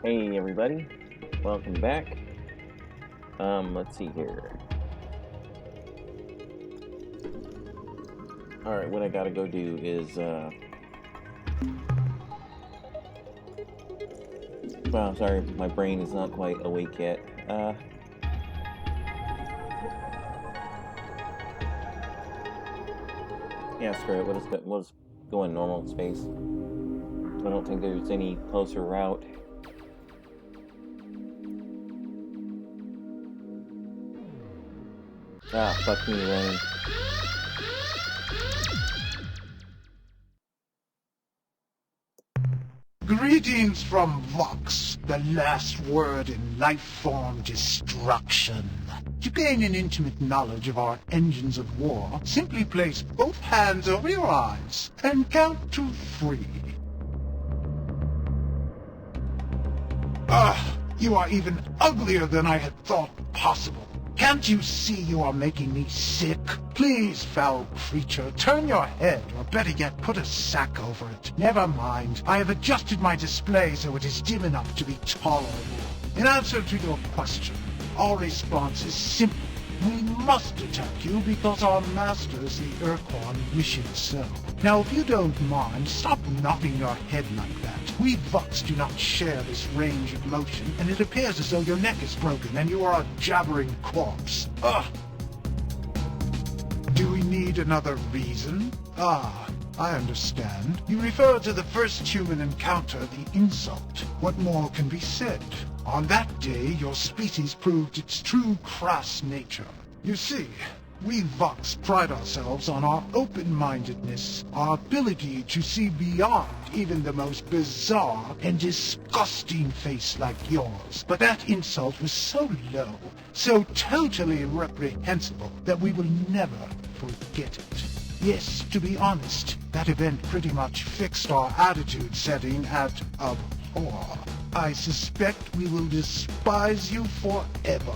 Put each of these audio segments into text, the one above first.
Hey everybody, welcome back. Let's see here. Alright, what I gotta go do is, well, sorry, my brain is not quite awake yet. Yeah, screw it, we'll just go in normal space. I don't think there's any closer route. Ah, fuck me, rain. Greetings from Vox, the last word in life-form destruction. To gain an intimate knowledge of our engines of war, simply place both hands over your eyes and count to 3. You are even uglier than I had thought possible. Can't you see you are making me sick? Please, foul creature, turn your head, or better yet, put a sack over it. Never mind. I have adjusted my display so it is dim enough to be tolerable. In answer to your question, our response is simple. We must attack you because our masters, the Ur-Quan, wish it so. Now, if you don't mind, stop knocking your head like that. We Vox do not share this range of motion, and it appears as though your neck is broken and you are a jabbering corpse. Ugh! Do we need another reason? I understand. You refer to the first human encounter, the insult. What more can be said? On that day, your species proved its true crass nature. You see, we Vox pride ourselves on our open-mindedness, our ability to see beyond even the most bizarre and disgusting face like yours. But that insult was so low, so totally reprehensible, that we will never forget it. Yes, to be honest, that event pretty much fixed our attitude setting at abhor. I suspect we will despise you forever.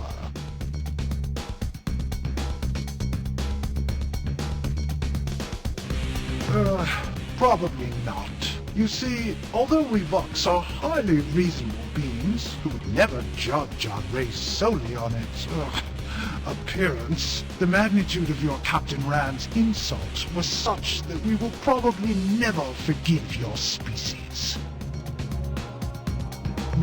Probably not. You see, although we Vox are highly reasonable beings who would never judge our race solely on its appearance, the magnitude of your Captain Rand's insult was such that we will probably never forgive your species.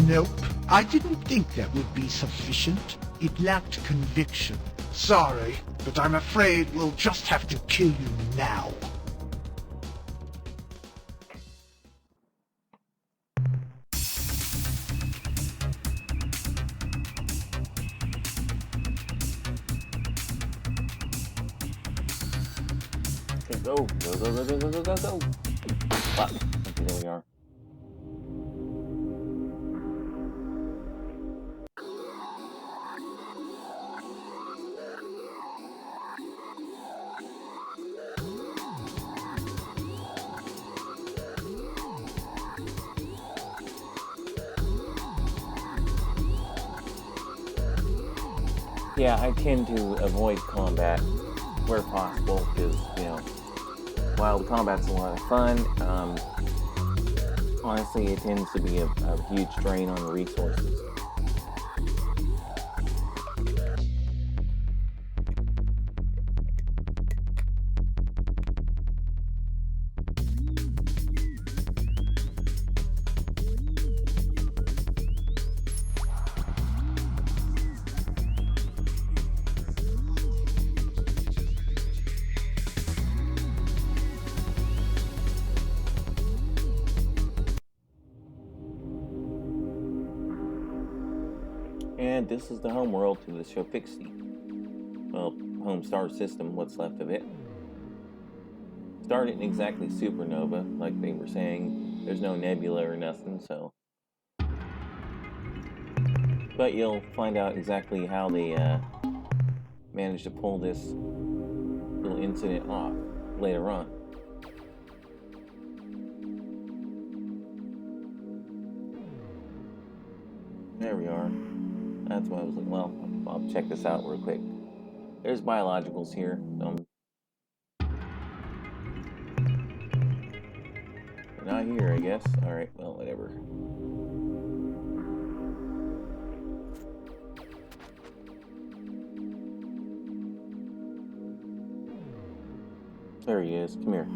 Nope, I didn't think that would be sufficient. It lacked conviction. Sorry, but I'm afraid we'll just have to kill you now. Okay, go. Fuck. Okay, there we are. Yeah, I tend to avoid combat where possible because, while the combat's a lot of fun, honestly, it tends to be a huge drain on resources. And this is the home world to the Shopixi. Well, home star system, what's left of it. Started in exactly supernova, like they were saying. There's no nebula or nothing, so. But you'll find out exactly how they managed to pull this little incident off later on. There we are. That's why I was like, well, I'll check this out real quick. There's biologicals here. They're not here, I guess. Alright, well, whatever. There he is. Come here.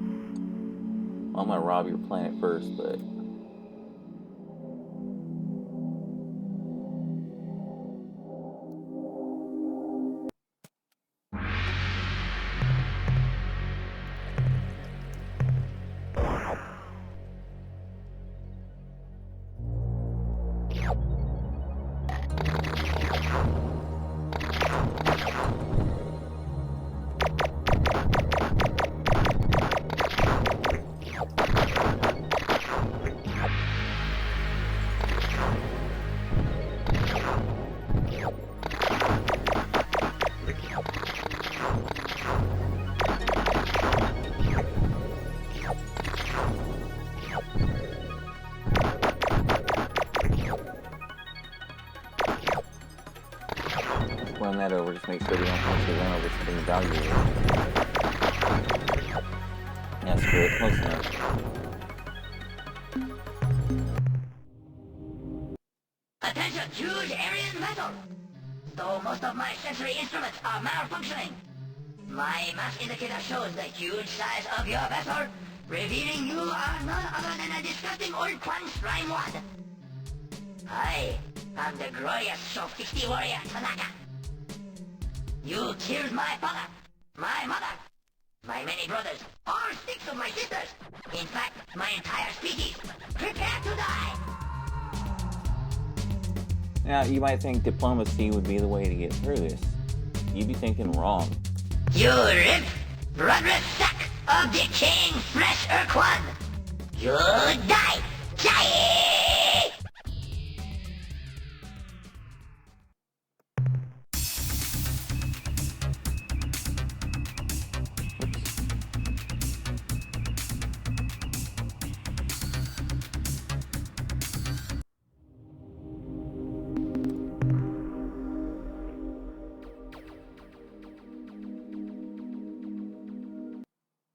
I'm gonna rob your planet first, but... Run that over, just make sure we don't actually run over something valuable. Yeah, screw it, close enough. Attention, huge Aryan vessel! Though most of my sensory instruments are malfunctioning, my mass indicator shows the huge size of your vessel, revealing you are none other than a disgusting Ur-Quan slime wad. I am the glorious Sophisti warrior Tanaka. You killed my father, my mother, my many brothers, all 6 of my sisters. In fact, my entire species. Prepare to die! Now, you might think diplomacy would be the way to get through this. You'd be thinking wrong. You rip, bloodless sack of decaying flesh, Ur-Quan! You die! Die!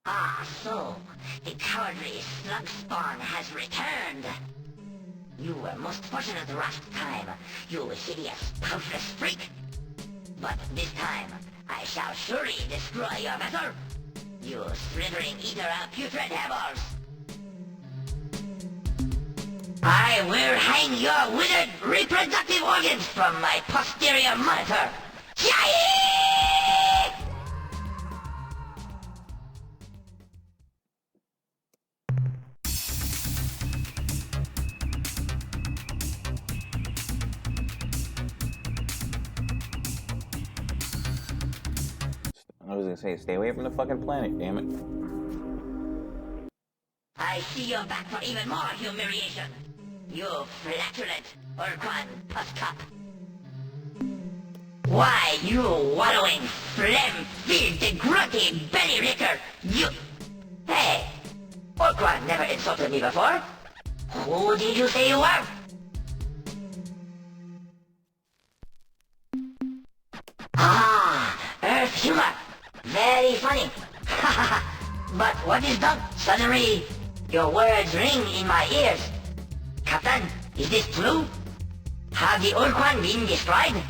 Ah, so, the cowardly slug spawn has returned. You were most fortunate last time, you hideous, toothless freak. But this time, I shall surely destroy your vessel. You slithering eater of putrid hairballs. I will hang your withered reproductive organs from my posterior monitor. Yay! I was gonna say, stay away from the fucking planet, damn it. I see you're back for even more humiliation. You flatulent Ur-Quan puss cup. Why, you wallowing, phlegm-filled, grunty belly licker, you... Hey, Ur-Quan never insulted me before. Who did you say you were? Ah, Earth humor. Very funny. But what is done? Suddenly, your words ring in my ears. Captain, is this true? Have the Ur-Quan been destroyed?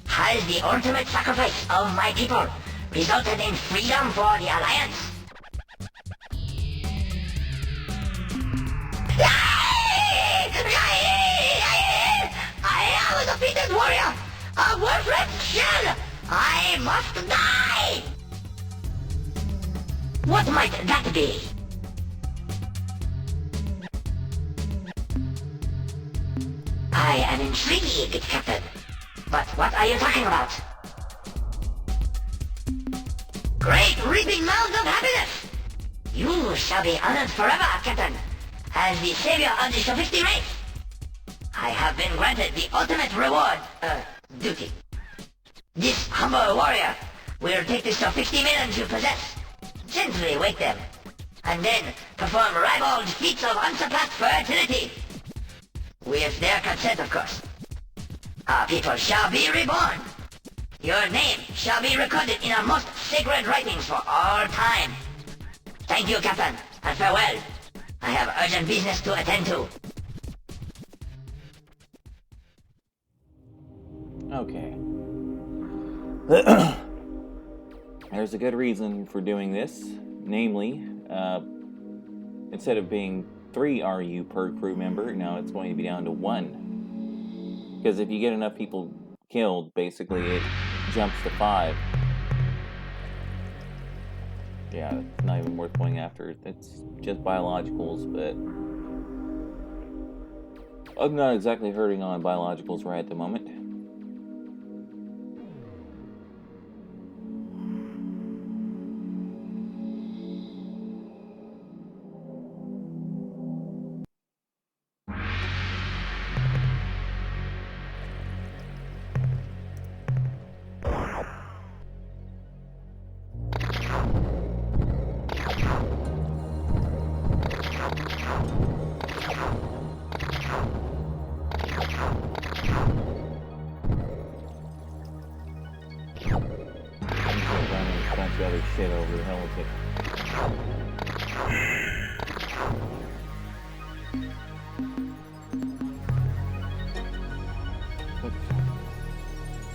Has the ultimate sacrifice of my people resulted in freedom for the Alliance? I am a defeated warrior! A worthless shell! I must die! What might that be? I am intrigued, Captain. But what are you talking about? Great reaping mounds of happiness! You shall be honored forever, Captain, as the savior of the Sophisti race. I have been granted the ultimate reward, duty. This humble warrior will take the Sophisti maidens you possess, gently wake them, and then perform ribald feats of unsurpassed fertility. With their consent, of course. Our people shall be reborn. Your name shall be recorded in our most sacred writings for all time. Thank you, Captain, and farewell. I have urgent business to attend to. Okay. There's a good reason for doing this. Namely, instead of being 3 RU per crew member, now it's going to be down to 1. Because if you get enough people killed, basically it jumps to 5. Yeah, it's not even worth going after. It's just biologicals, but I'm not exactly hurting on biologicals right at the moment. Other shit over the helicopter.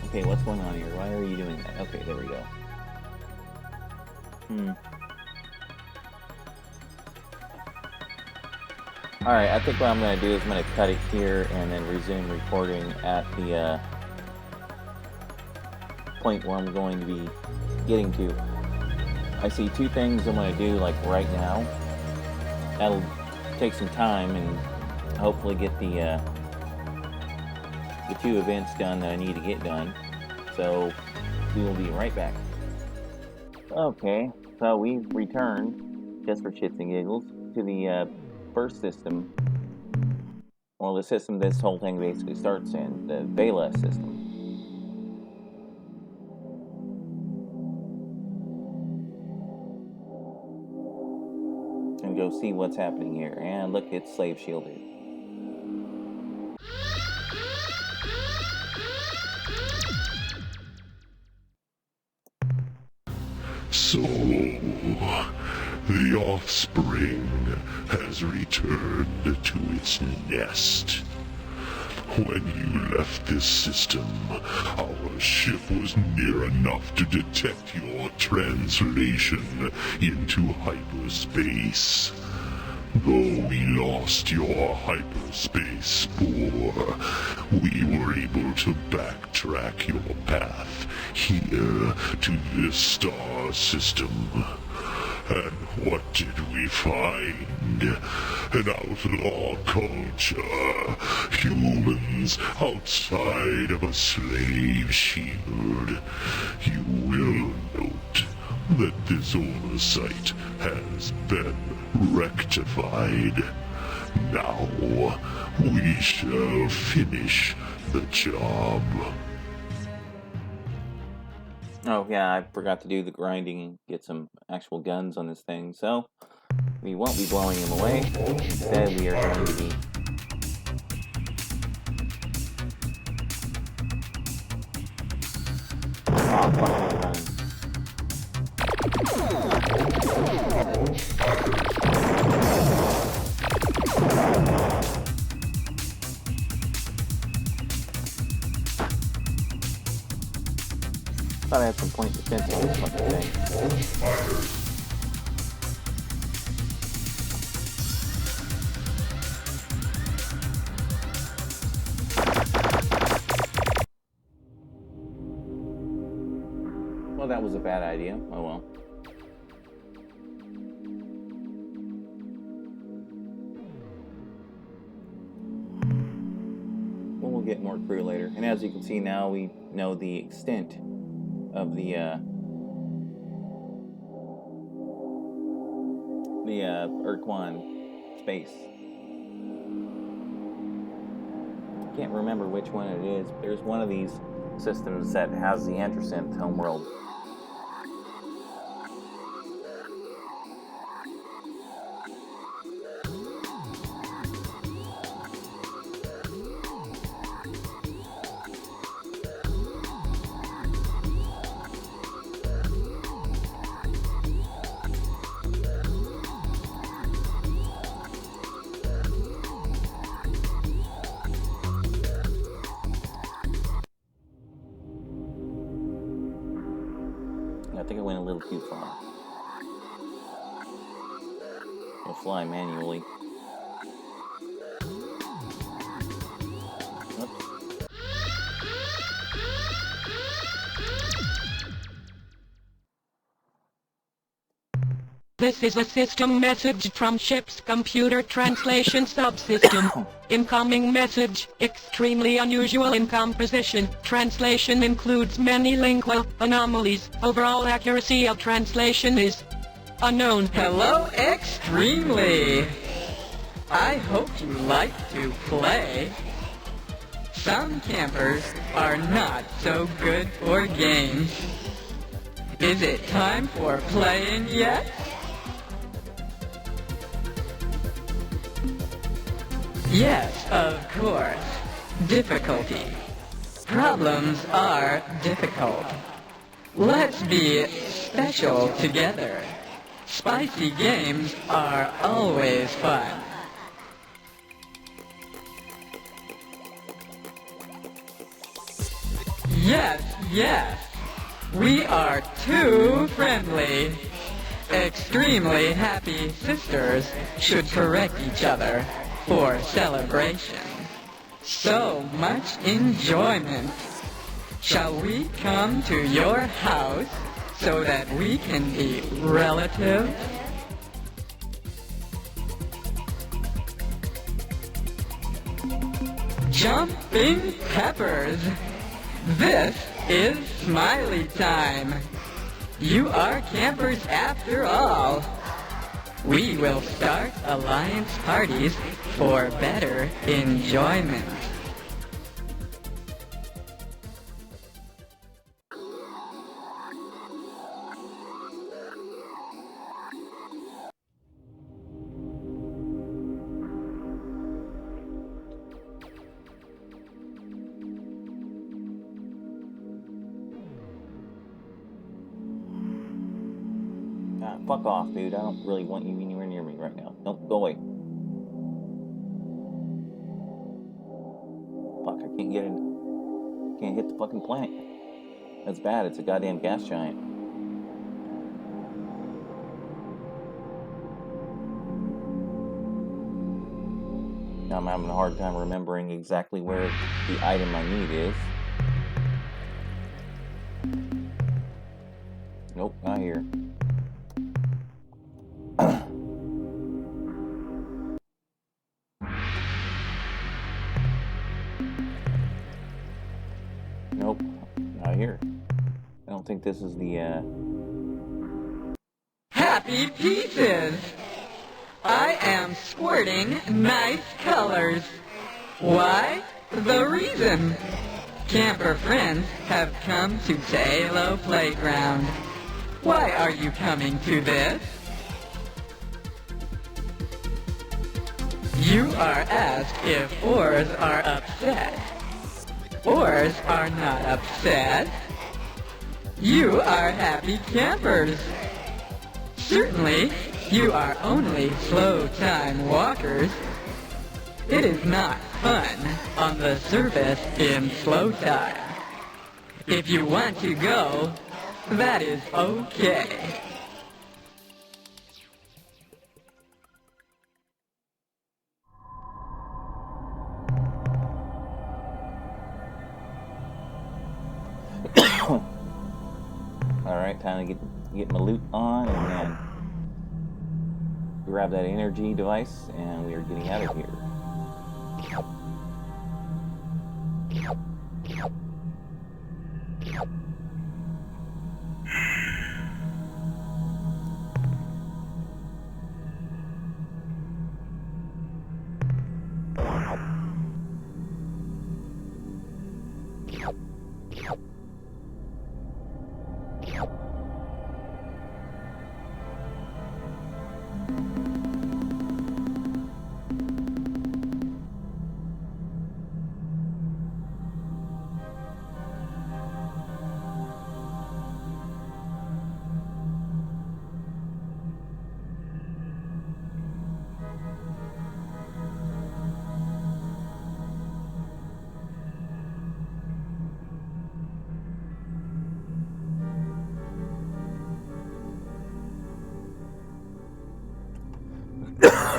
Okay, what's going on here? Why are you doing that? Okay, there we go. Alright, I think what I'm going to do is I'm going to cut it here and then resume recording at the point where I'm going to be getting to. I see 2 things I'm going to do like right now. That'll take some time and hopefully get the 2 events done that I need to get done. So we will be right back. Okay, so we've returned, just for shits and giggles, to the first system. Well, the system this whole thing basically starts in, the Vela system. And go see what's happening here. And look, it's slave shielded. So, the offspring has returned to its nest. When you left this system, our ship was near enough to detect your translation into hyperspace. Though we lost your hyperspace spore, we were able to backtrack your path here to this star system. And what did we find? An outlaw culture. Humans outside of a slave shield. You will note that this oversight has been rectified. Now, we shall finish the job. Oh yeah, I forgot to do the grinding and get some actual guns on this thing, so we won't be blowing him away. Instead, we are going to be thought I had some point defense on this fucking thing. Well, that was a bad idea. Oh well. Well, we'll get more crew later. And as you can see now, we know the extent of the Ur-Quan space. Can't remember which one it is, but there's one of these systems that has the Androsynth homeworld. I think I went a little too far. fly manually. This is a system message from ship's computer translation subsystem. Incoming message, extremely unusual in composition. Translation includes many lingual anomalies. Overall accuracy of translation is unknown. Hello, Extremely! I hope you like to play. Some campers are not so good for games. Is it time for playing yet? Yes, of course. Difficulty. Problems are difficult. Let's be special together. Spicy games are always fun. Yes, yes. We are too friendly. Extremely happy sisters should correct each other for celebration. So much enjoyment. Shall we come to your house so that we can be relatives? Jumping peppers. This is smiley time. You are campers after all. We will start alliance parties for better enjoyment. Fuck off, dude. I don't really want you anywhere near me right now. Don't go away. Fuck, I can't get in. Can't hit the fucking planet. That's bad. It's a goddamn gas giant. Now I'm having a hard time remembering exactly where the item I need is. Nope, not here. Nope, not here. I don't think this is the, Happy pieces! I am squirting nice colors. Why? The reason. Camper friends have come to Halo Playground. Why are you coming to this? You are asked if oars are upset. Oars are not upset. You are happy campers. Certainly, you are only slow-time walkers. It is not fun on the surface in slow time. If you want to go, that is okay. Alright, time to get my loot on and then grab that energy device, and we are getting out of here.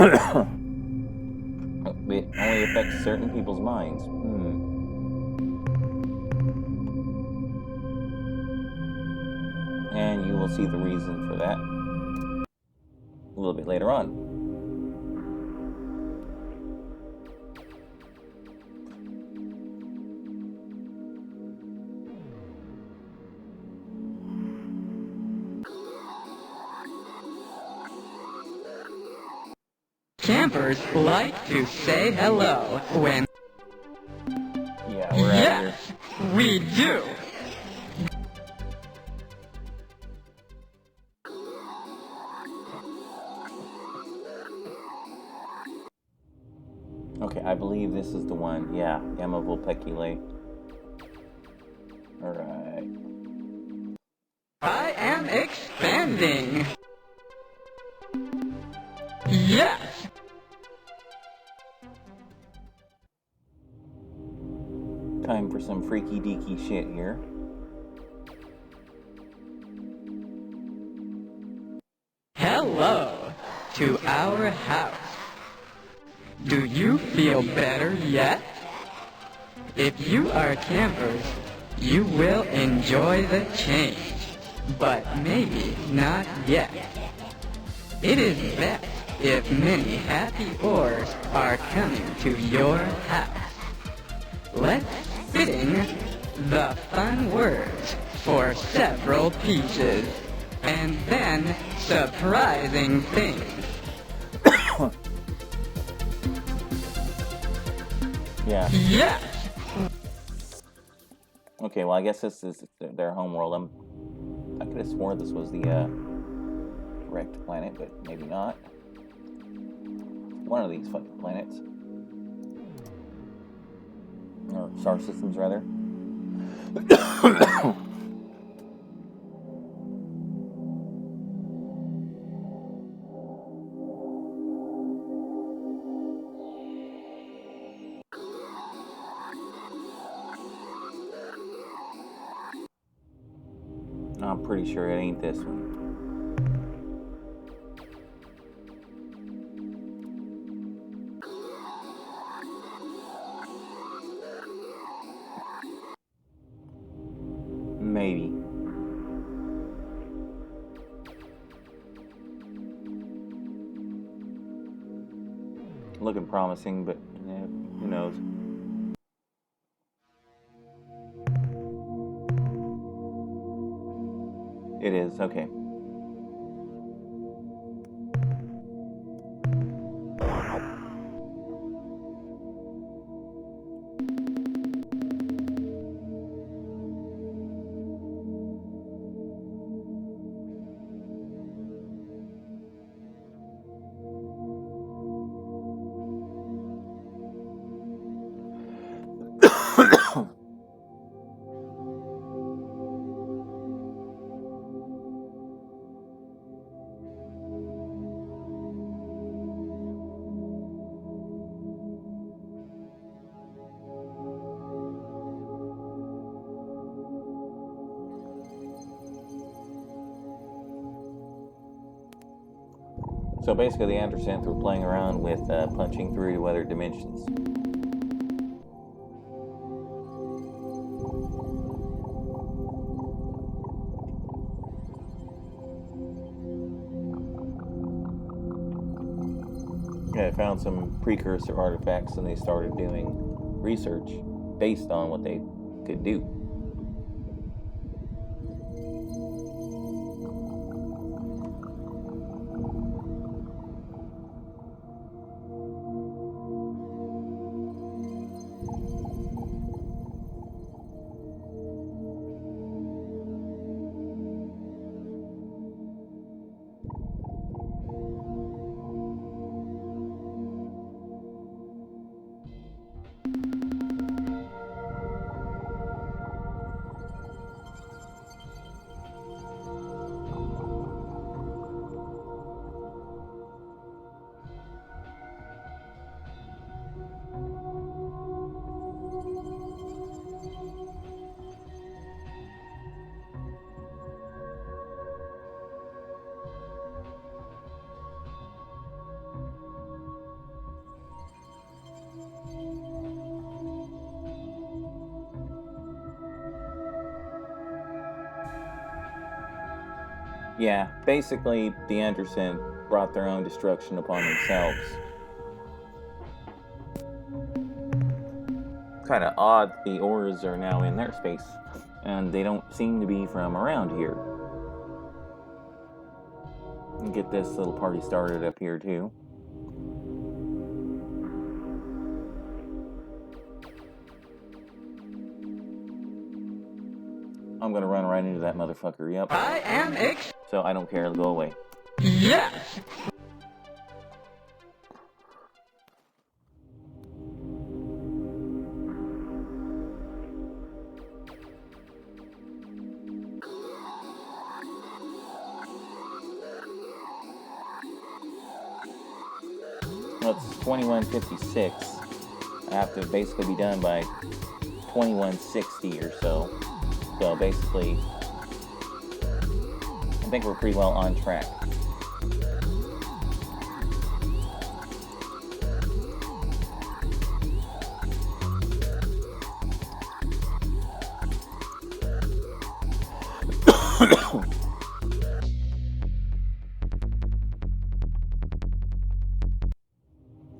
It only affects certain people's minds. And you will see the reason for that a little bit later on. Campers like to say hello when... Yeah, we're out of here. Yes, we do. Okay, I believe this is the one. Yeah, Gamma Vulpeculae. Alright. I am expanding. Yes. Time for some freaky deaky shit here. Hello to our house. Do you feel better yet? If you are campers, you will enjoy the change, but maybe not yet. It is best if many happy oars are coming to your house. Let's spitting the fun words for several pieces, and then surprising things. Yeah. Yes! Okay, well, I guess this is their homeworld. I could have sworn this was the correct planet, but maybe not. One of these fucking planets. Or star systems, rather. I'm pretty sure it ain't this one. Maybe. Looking promising, but who knows? It is, okay. So basically, the Androsanth were playing around with punching through to other dimensions. Yeah, they found some precursor artifacts and they started doing research based on what they could do. Yeah, basically, the Anderson brought their own destruction upon themselves. Kind of odd the Urs are now in their space, and they don't seem to be from around here. And get this little party started up here, too. I'm gonna run right into that motherfucker, yep. I am So I don't care, go away. Yes! Well, it's 21:56. I have to basically be done by 21:60 or so. So basically, I think we're pretty well on track.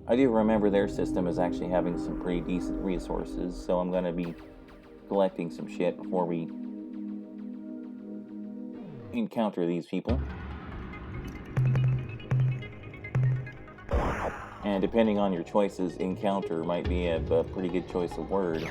I do remember their system is actually having some pretty decent resources, so I'm going to be collecting some shit before we encounter these people. And depending on your choices, encounter might be a pretty good choice of word.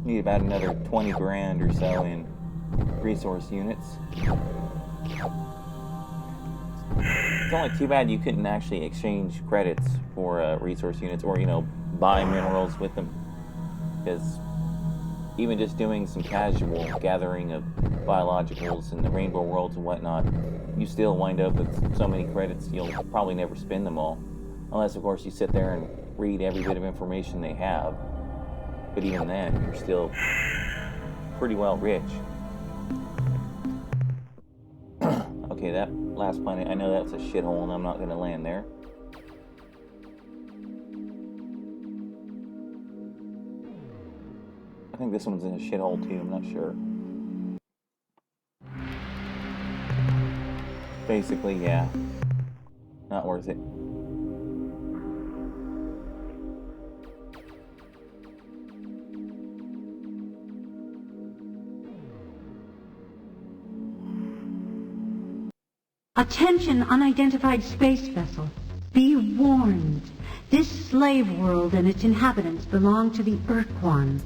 Need about another 20 grand or so in resource units. It's only too bad you couldn't actually exchange credits for resource units or, buy minerals with them. Because even just doing some casual gathering of biologicals in the rainbow worlds and whatnot, you still wind up with so many credits you'll probably never spend them all. Unless, of course, you sit there and read every bit of information they have. But even then, you're still pretty well rich. Okay, that last planet, I know that's a shithole and I'm not going to land there. I think this one's in a shithole too, I'm not sure. Basically, yeah. Not worth it. Attention, unidentified space vessel. Be warned. This slave world and its inhabitants belong to the Ur-Quan.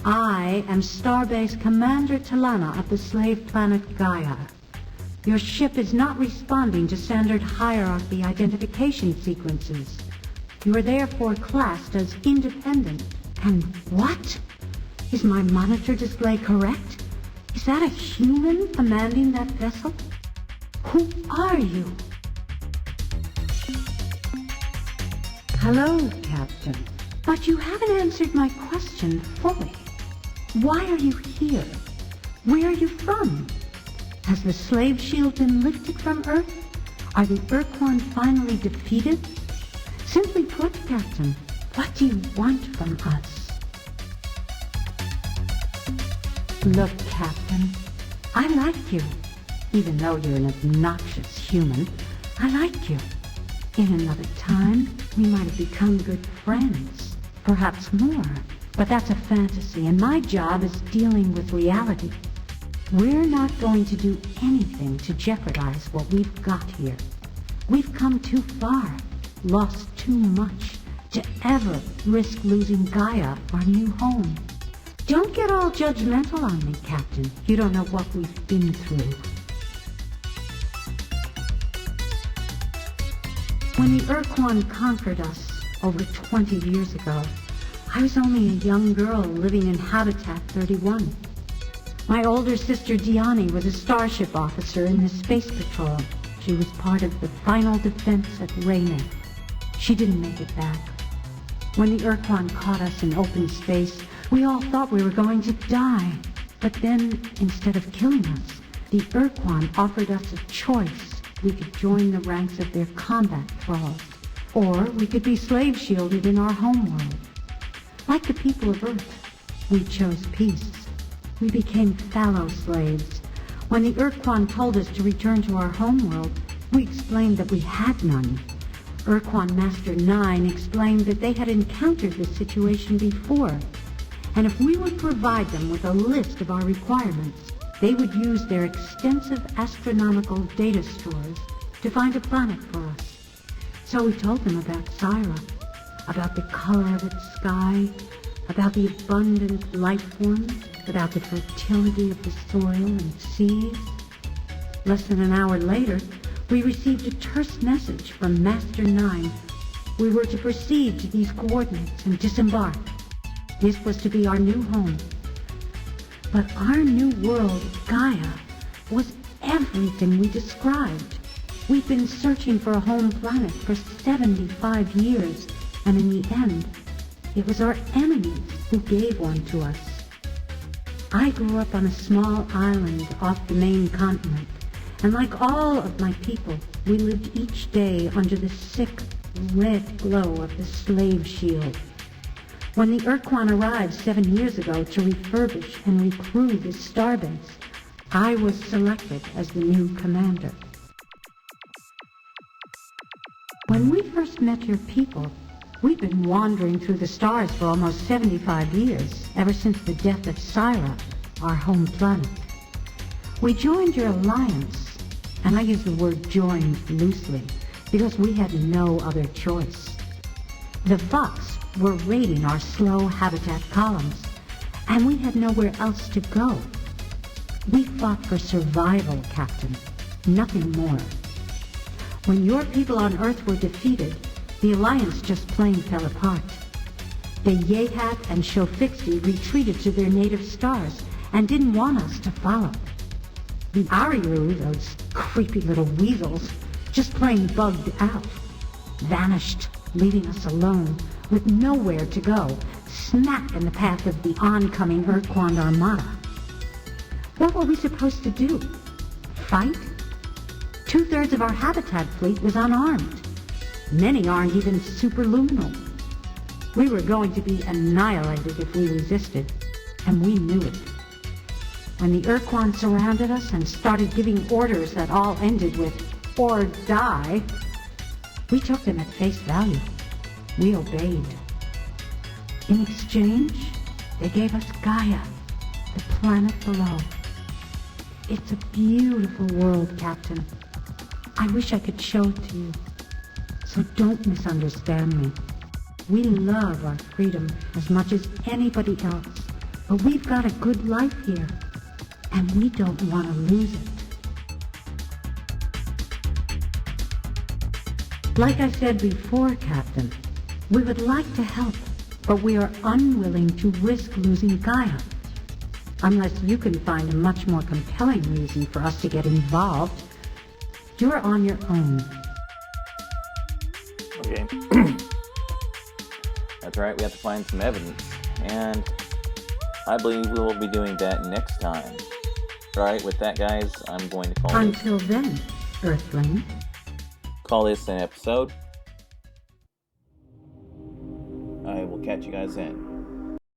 I am Starbase Commander Talana of the slave planet Gaia. Your ship is not responding to standard hierarchy identification sequences. You are therefore classed as independent. And what? Is my monitor display correct? Is that a human commanding that vessel? Who are you? Hello, Captain. But you haven't answered my question fully. Why are you here? Where are you from? Has the slave shield been lifted from Earth? Are the Ur-Quan finally defeated? Simply put, Captain, what do you want from us? Look, Captain, I like you. Even though you're an obnoxious human, I like you. In another time, we might have become good friends. Perhaps more. But that's a fantasy, and my job is dealing with reality. We're not going to do anything to jeopardize what we've got here. We've come too far, lost too much, to ever risk losing Gaia, our new home. Don't get all judgmental on me, Captain. You don't know what we've been through. When the Ur-Quan conquered us over 20 years ago, I was only a young girl living in Habitat 31. My older sister Diani was a starship officer in the Space Patrol. She was part of the final defense at Raynet. She didn't make it back. When the Ur-Quan caught us in open space, we all thought we were going to die. But then, instead of killing us, the Ur-Quan offered us a choice. We could join the ranks of their combat thralls, or we could be slave-shielded in our homeworld. Like the people of Earth, we chose peace. We became fallow slaves. When the Ur-Quan told us to return to our homeworld, we explained that we had none. Ur-Quan Master 9 explained that they had encountered this situation before, and if we would provide them with a list of our requirements, they would use their extensive astronomical data stores to find a planet for us. So we told them about Syra, about the color of its sky, about the abundant life forms, about the fertility of the soil and seas. Less than an hour later, we received a terse message from Master 9. We were to proceed to these coordinates and disembark. This was to be our new home. But our new world, Gaia, was everything we described. We'd been searching for a home planet for 75 years, and in the end, it was our enemies who gave one to us. I grew up on a small island off the main continent, and like all of my people, we lived each day under the sick, red glow of the slave shield. When the Ur-Quan arrived 7 years ago to refurbish and recrew this starbase, I was selected as the new commander. When we first met your people, we'd been wandering through the stars for almost 75 years, ever since the death of Syra, our home planet. We joined your alliance, and I use the word joined loosely, because we had no other choice. The Vox were raiding our slow habitat columns, and we had nowhere else to go. We fought for survival, Captain, nothing more. When your people on Earth were defeated, the Alliance just plain fell apart. The Yehat and Shofixi retreated to their native stars and didn't want us to follow. The Ariru, those creepy little weasels, just plain bugged out, vanished, leaving us alone, with nowhere to go, smack in the path of the oncoming Ur-Quan Armada. What were we supposed to do? Fight? 2/3 of our habitat fleet was unarmed. Many aren't even superluminal. We were going to be annihilated if we resisted, and we knew it. When the Ur-Quan surrounded us and started giving orders that all ended with, "or die," we took them at face value. We obeyed. In exchange, they gave us Gaia, the planet below. It's a beautiful world, Captain. I wish I could show it to you. So don't misunderstand me. We love our freedom as much as anybody else, but we've got a good life here, and we don't want to lose it. Like I said before, Captain, we would like to help, but we are unwilling to risk losing Gaia. Unless you can find a much more compelling reason for us to get involved, you're on your own. Okay. That's right, we have to find some evidence, and I believe we will be doing that next time. Alright, with that, guys, I'm going to Until then, Earthling. Call this an episode. I will catch you guys then.